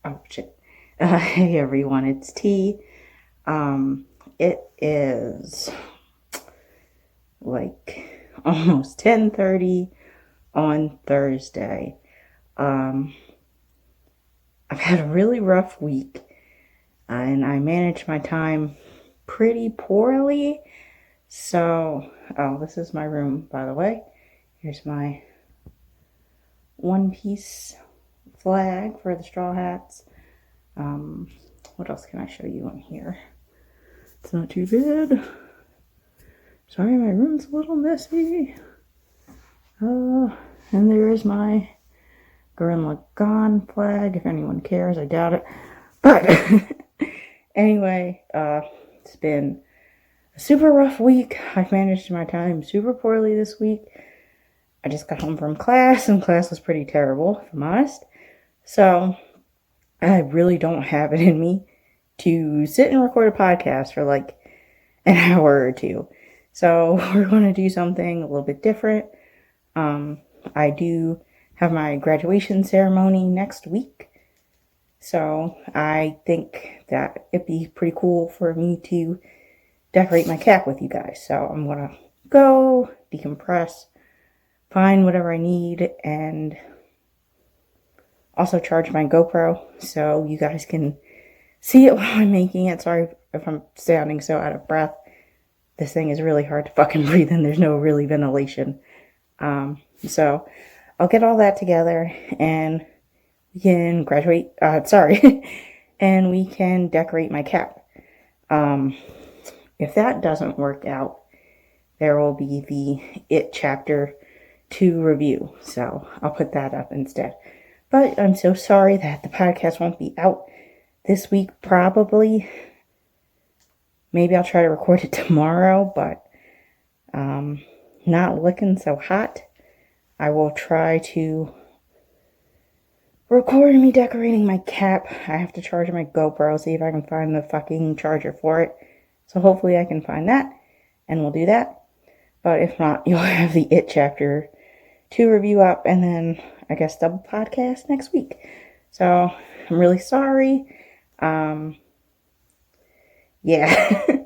Oh shit. Hey everyone, it's T. It is like almost 10:30 on Thursday. Um, I've had a really rough week and I managed my time pretty poorly. So, this is my room, by the way. Here's my one piece flag for the Straw Hats. What else can I show you in here? It's not too bad. Sorry, my room's a little messy. And there is my Gurren Lagann flag, if anyone cares. I doubt it. But anyway, it's been a super rough week. I've managed my time super poorly this week. I just got home from class, and class was pretty terrible, if I'm honest. So I really don't have it in me to sit and record a podcast for like an hour or two. So we're going to do something a little bit different. I do have my graduation ceremony next week. So I think that it'd be pretty cool for me to decorate my cap with you guys. So I'm going to go decompress, find whatever I need, and also charge my GoPro so you guys can see it while I'm making it. Sorry if I'm sounding so out of breath. This thing is really hard to fucking breathe in. There's no really ventilation. So I'll get all that together and we can graduate, and we can decorate my cap. If that doesn't work out, there will be the It Chapter 2 review. So I'll put that up instead. But I'm so sorry that the podcast won't be out this week, probably. Maybe I'll try to record it tomorrow, but not looking so hot. I will try to record me decorating my cap. I have to charge my GoPro, see if I can find the fucking charger for it. So hopefully I can find that, and we'll do that. But if not, you'll have the It Chapter 2 review up, and then I guess double podcast next week. So I'm really sorry. Yeah.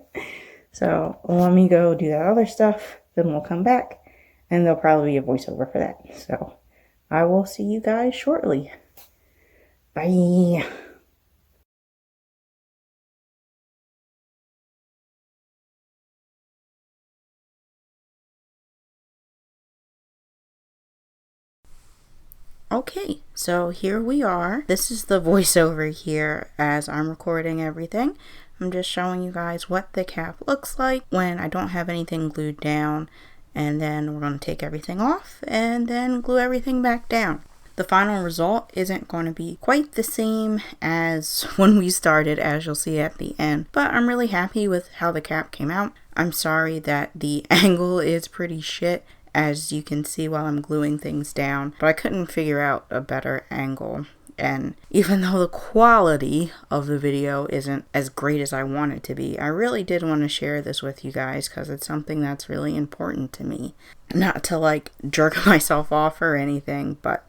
So let me go do that other stuff, then we'll come back, and there'll probably be a voiceover for that. So I will see you guys shortly. Bye. Okay, so here we are. This is the voiceover here as I'm recording everything. I'm just showing you guys what the cap looks like when I don't have anything glued down. And then we're going to take everything off and then glue everything back down. The final result isn't going to be quite the same as when we started, as you'll see at the end. But I'm really happy with how the cap came out. I'm sorry that the angle is pretty shit, as you can see while I'm gluing things down. But I couldn't figure out a better angle. And even though the quality of the video isn't as great as I want it to be, I really did want to share this with you guys because it's something that's really important to me. Not to like jerk myself off or anything, but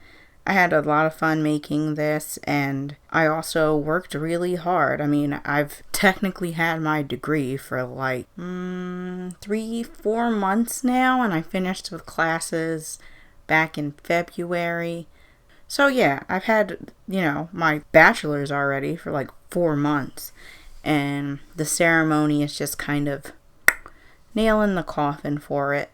I had a lot of fun making this, and I also worked really hard. I mean, I've technically had my degree for like 3-4 months now, and I finished with classes back in February. So yeah, I've had, my bachelor's already for like 4 months, and the ceremony is just kind of nailing the coffin for it,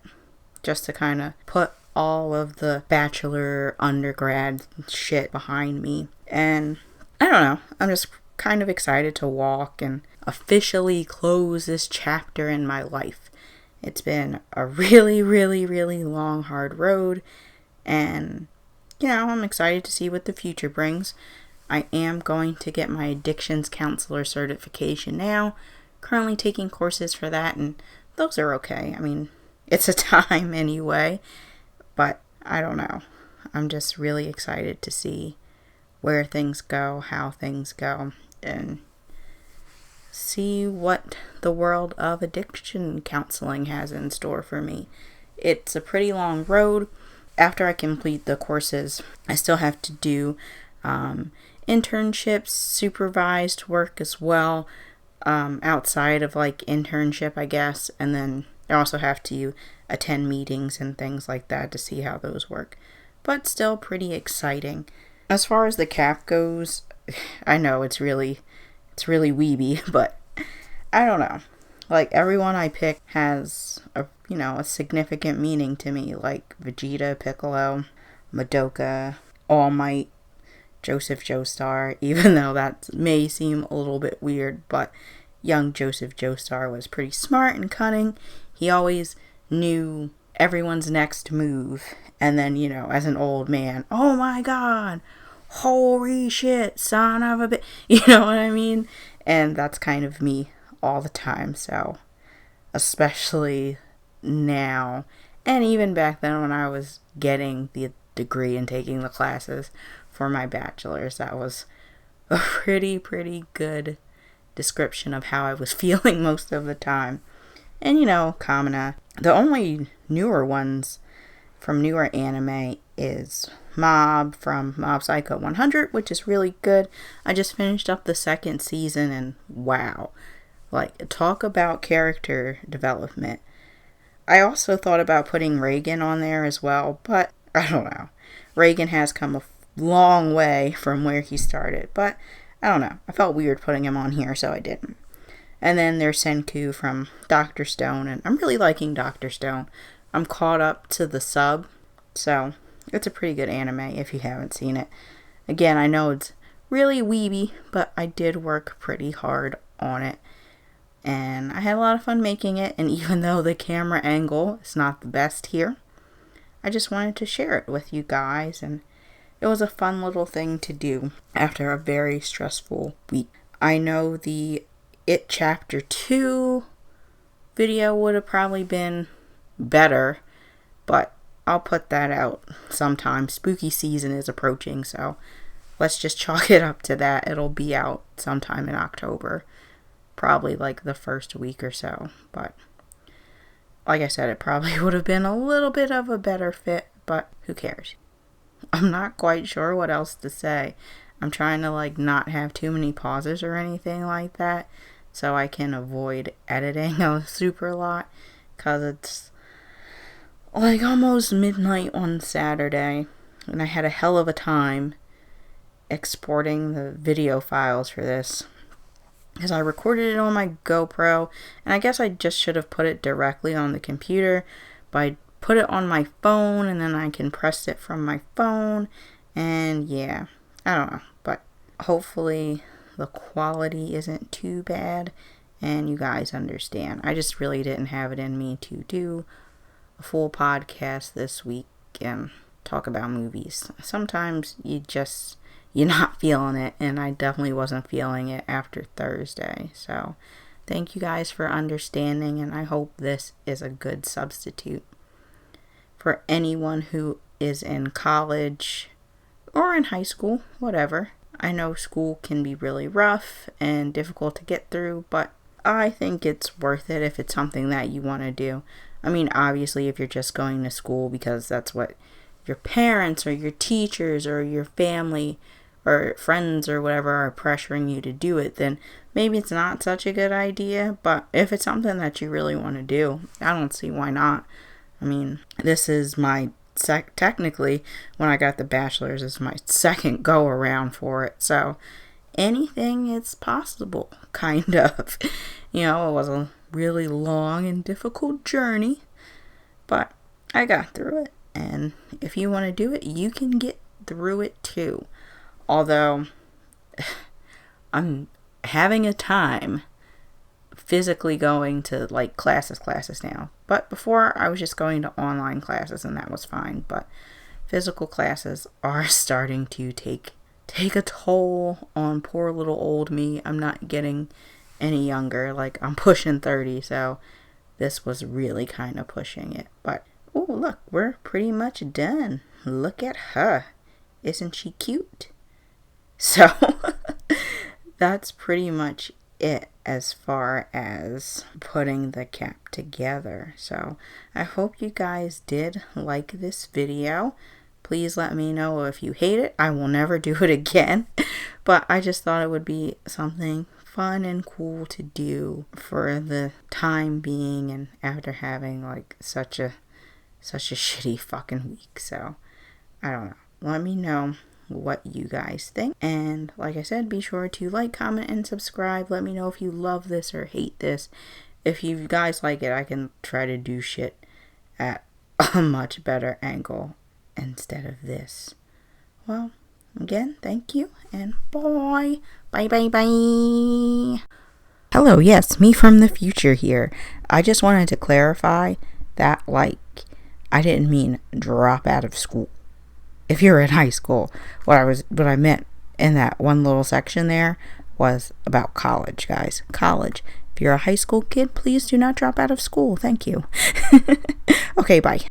just to kind of put all of the bachelor undergrad shit behind me. And I don't know, I'm just kind of excited to walk and officially close this chapter in my life. It's been a really, really, really long, hard road, and I'm excited to see what the future brings. I am going to get my addictions counselor certification now. Currently taking courses for that, and those are okay. I mean, it's a time anyway, but I don't know. I'm just really excited to see where things go, how things go, and see what the world of addiction counseling has in store for me. It's a pretty long road. After I complete the courses, I still have to do internships, supervised work as well, outside of like internship, I guess. And then I also have to attend meetings and things like that to see how those work. But still pretty exciting. As far as the cap goes, I know it's really weeby, but I don't know. Like, everyone I pick has a significant meaning to me, like Vegeta, Piccolo, Madoka, All Might, Joseph Joestar, even though that may seem a little bit weird, but young Joseph Joestar was pretty smart and cunning. He always knew everyone's next move, and then, as an old man, oh my god, holy shit, son of a bitch, you know what I mean? And that's kind of me all the time, so especially now, and even back then when I was getting the degree and taking the classes for my bachelor's, that was a pretty good description of how I was feeling most of the time. And Kamina. The only newer ones from newer anime is Mob from Mob Psycho 100, which is really good. I just finished up the second season and wow. Like, talk about character development. I also thought about putting Reagan on there as well, but I don't know. Reagan has come a long way from where he started, but I don't know. I felt weird putting him on here, so I didn't. And then there's Senku from Dr. Stone, and I'm really liking Dr. Stone. I'm caught up to the sub, so it's a pretty good anime if you haven't seen it. Again, I know it's really weeby, but I did work pretty hard on it. And I had a lot of fun making it, and even though the camera angle is not the best here, I just wanted to share it with you guys, and it was a fun little thing to do after a very stressful week. I know the It Chapter 2 video would have probably been better, but I'll put that out sometime. Spooky season is approaching, so let's just chalk it up to that. It'll be out sometime in October. Probably like the first week or so, but like I said, it probably would have been a little bit of a better fit, but who cares? I'm not quite sure what else to say. I'm trying to like not have too many pauses or anything like that, so I can avoid editing a super lot, because it's like almost midnight on Saturday, and I had a hell of a time exporting the video files for this. Because I recorded it on my GoPro, and I guess I just should have put it directly on the computer, but I put it on my phone, and then I compressed it from my phone, and yeah, I don't know, but hopefully the quality isn't too bad, and you guys understand. I just really didn't have it in me to do a full podcast this week and talk about movies. Sometimes you're not feeling it, and I definitely wasn't feeling it after Thursday. So thank you guys for understanding, and I hope this is a good substitute for anyone who is in college or in high school, whatever. I know school can be really rough and difficult to get through, but I think it's worth it if it's something that you want to do. I mean, obviously, if you're just going to school because that's what your parents or your teachers or your family or friends or whatever are pressuring you to do it, then maybe it's not such a good idea. But if it's something that you really want to do, I don't see why not. I mean, this is my technically, when I got the bachelor's, is my second go around for it. So anything is possible, kind of. It was a really long and difficult journey, but I got through it. And if you want to do it, you can get through it too. Although, I'm having a time physically going to, like, classes now. But before, I was just going to online classes, and that was fine. But physical classes are starting to take a toll on poor little old me. I'm not getting any younger. Like, I'm pushing 30, so this was really kind of pushing it. But, oh, look, we're pretty much done. Look at her. Isn't she cute? So, that's pretty much it as far as putting the cap together. So, I hope you guys did like this video. Please let me know if you hate it. I will never do it again. But I just thought it would be something fun and cool to do for the time being, and after having like such a shitty fucking week. So I don't know. Let me know what you guys think. And like I said, be sure to like, comment, and subscribe. Let me know if you love this or hate this. If you guys like it, I can try to do shit at a much better angle instead of this. Well, again, thank you, and bye. Bye, bye, bye. Hello, yes, me from the future here. I just wanted to clarify that, like, I didn't mean drop out of school. If you're in high school, what I meant in that one little section there was about college, guys. College. If you're a high school kid, please do not drop out of school. Thank you. Okay, bye.